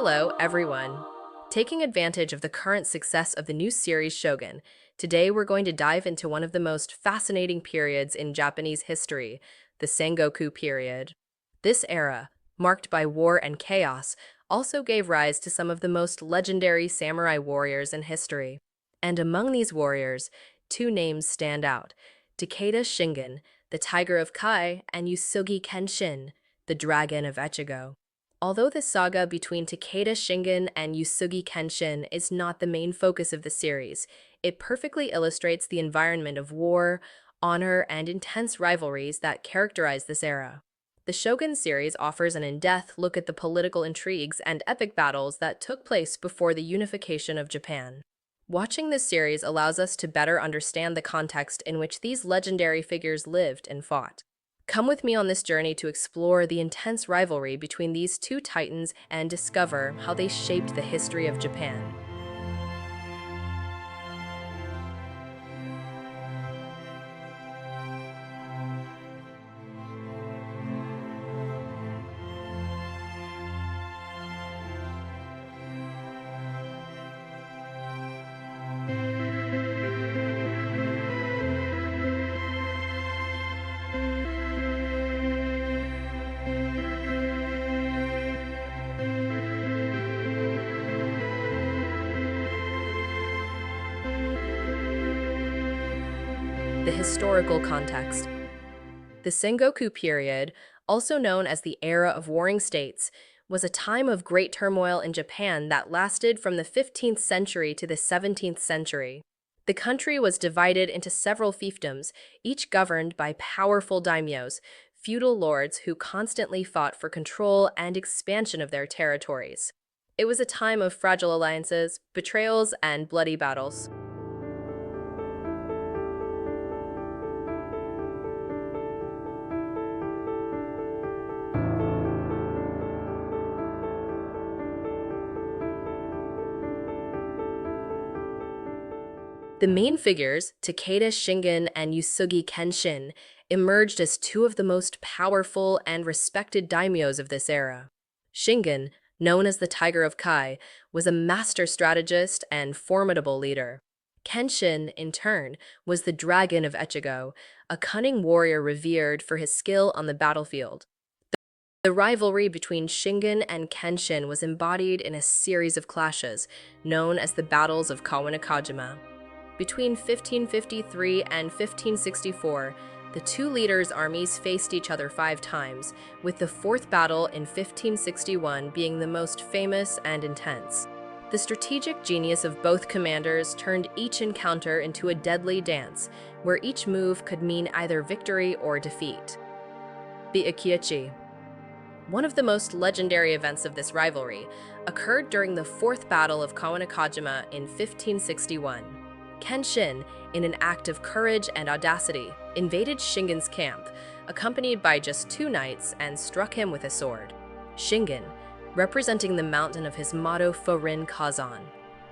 Hello, everyone. Taking advantage of the current success of the new series Shogun, today we're going to dive into one of the most fascinating periods in Japanese history, the Sengoku period. This era, marked by war and chaos, also gave rise to some of the most legendary samurai warriors in history. And among these warriors, two names stand out: Takeda Shingen, the Tiger of Kai, and Yusugi Kenshin, the Dragon of Echigo. Although the saga between Takeda Shingen and Yusugi Kenshin is not the main focus of the series, it perfectly illustrates the environment of war, honor, and intense rivalries that characterize this era. The Shogun series offers an in-depth look at the political intrigues and epic battles that took place before the unification of Japan. Watching this series allows us to better understand the context in which these legendary figures lived and fought. Come with me on this journey to explore the intense rivalry between these two titans and discover how they shaped the history of Japan. The historical context. The Sengoku period, also known as the Era of Warring States, was a time of great turmoil in Japan that lasted from the 15th century to the 17th century. The country was divided into several fiefdoms, each governed by powerful daimyos, feudal lords who constantly fought for control and expansion of their territories. It was a time of fragile alliances, betrayals, and bloody battles. The main figures, Takeda Shingen and Yusugi Kenshin, emerged as two of the most powerful and respected daimyos of this era. Shingen, known as the Tiger of Kai, was a master strategist and formidable leader. Kenshin, in turn, was the Dragon of Echigo, a cunning warrior revered for his skill on the battlefield. The rivalry between Shingen and Kenshin was embodied in a series of clashes, known as the Battles of Kawanakajima. Between 1553 and 1564, the two leaders' armies faced each other 5 times, with the fourth battle in 1561 being the most famous and intense. The strategic genius of both commanders turned each encounter into a deadly dance, where each move could mean either victory or defeat. The Akiichi. One of the most legendary events of this rivalry occurred during the Fourth Battle of Kawanakajima in 1561. Kenshin, in an act of courage and audacity, invaded Shingen's camp, accompanied by just 2 knights, and struck him with a sword. Shingen, representing the mountain of his motto Furin Kazan,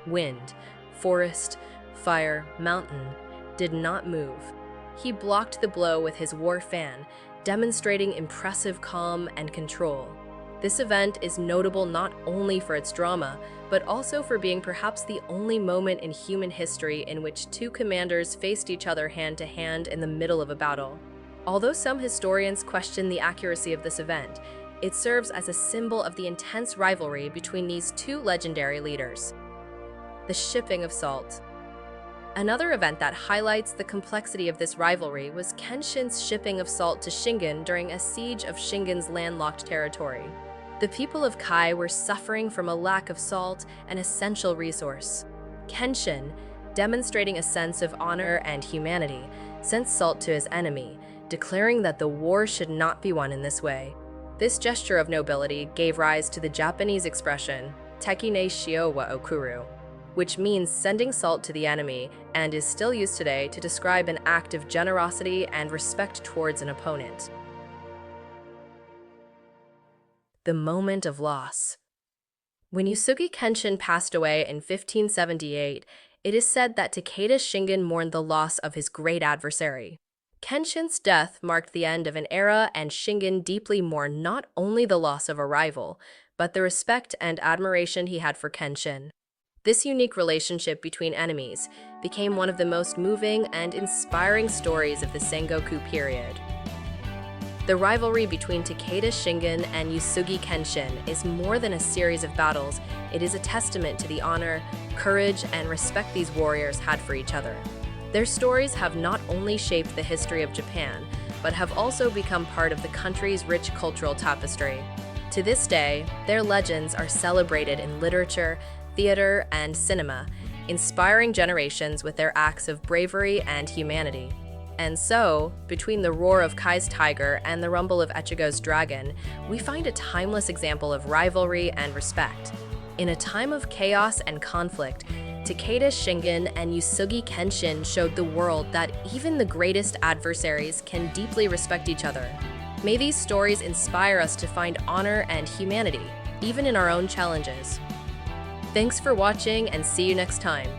wind, forest, fire, mountain, did not move. He blocked the blow with his war fan, demonstrating impressive calm and control. This event is notable not only for its drama, but also for being perhaps the only moment in human history in which two commanders faced each other hand to hand in the middle of a battle. Although some historians question the accuracy of this event, it serves as a symbol of the intense rivalry between these two legendary leaders. The shipping of salt. Another event that highlights the complexity of this rivalry was Kenshin's shipping of salt to Shingen during a siege of Shingen's landlocked territory. The people of Kai were suffering from a lack of salt, an essential resource. Kenshin, demonstrating a sense of honor and humanity, sent salt to his enemy, declaring that the war should not be won in this way. This gesture of nobility gave rise to the Japanese expression, Tekine Shio wa Okuru, which means sending salt to the enemy and is still used today to describe an act of generosity and respect towards an opponent. The moment of loss. When Yusugi Kenshin passed away in 1578, it is said that Takeda Shingen mourned the loss of his great adversary. Kenshin's death marked the end of an era, and Shingen deeply mourned not only the loss of a rival, but the respect and admiration he had for Kenshin. This unique relationship between enemies became one of the most moving and inspiring stories of the Sengoku period. The rivalry between Takeda Shingen and Yusugi Kenshin is more than a series of battles. It is a testament to the honor, courage, and respect these warriors had for each other. Their stories have not only shaped the history of Japan, but have also become part of the country's rich cultural tapestry. To this day, their legends are celebrated in literature, theater, and cinema, inspiring generations with their acts of bravery and humanity. And so, between the roar of Kai's tiger and the rumble of Echigo's dragon, we find a timeless example of rivalry and respect. In a time of chaos and conflict, Takeda Shingen and Yusugi Kenshin showed the world that even the greatest adversaries can deeply respect each other. May these stories inspire us to find honor and humanity, even in our own challenges. Thanks for watching, and see you next time.